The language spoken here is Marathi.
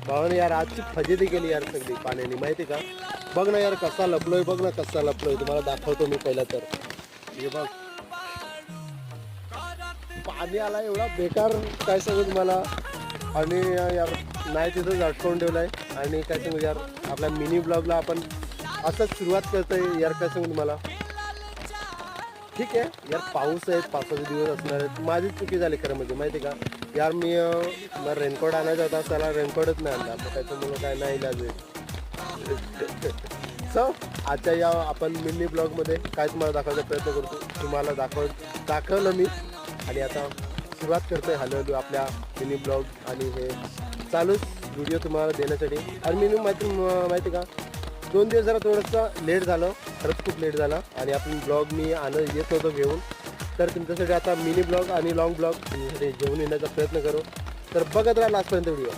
भावाने यार आजची फजिती केली यार सगळी पाण्याने माहिती का. बघ ना यार कसा लपलोय, बघ ना कसा लपलोय. तुम्हाला दाखवतो मी पहिला तर. हे बघ पाणी आला एवढा बेकार काय सांगू तुम्हाला. आणि यार नाही तिथं अडकवून ठेवलाय. आणि काय सांगू यार आपल्या मिनी ब्लॉगला आपण असंच सुरुवात करतोय यार. काय सांगू तुम्हाला. ठीक आहे यार पाऊस आहे, पावसाचे दिवस असणार आहेत. माझी चुकी झाली खरं म्हणजे माहिती का यार. मी मला रेनकोट आणायचा होता, त्याला रेनकोटच नाही आणला. आता त्याच्यामुळं काय नाही इलाज आहे. सो आजच्या या आपण मिनी ब्लॉगमध्ये काय तुम्हाला दाखवायचा प्रयत्न करतो. तुम्हाला दाखवलं मी. आणि आता सुरुवात करतोय हळूहळू आपल्या मिनी ब्लॉग. आणि हे चालूच व्हिडिओ तुम्हाला देण्यासाठी. आणि मिनी माहिती का 2 दिवस जरा थोडंसं लेट झालं, खरंच खूप लेट झाला. आणि आपण ब्लॉग मी येत होतो घेऊन. तर तुमच्यासाठी आता मिनी ब्लॉग आणि लॉंग ब्लॉग तुमच्यासाठी घेऊन येण्याचा प्रयत्न करू. तर बघत राहा लास्टपर्यंत व्हिडिओ.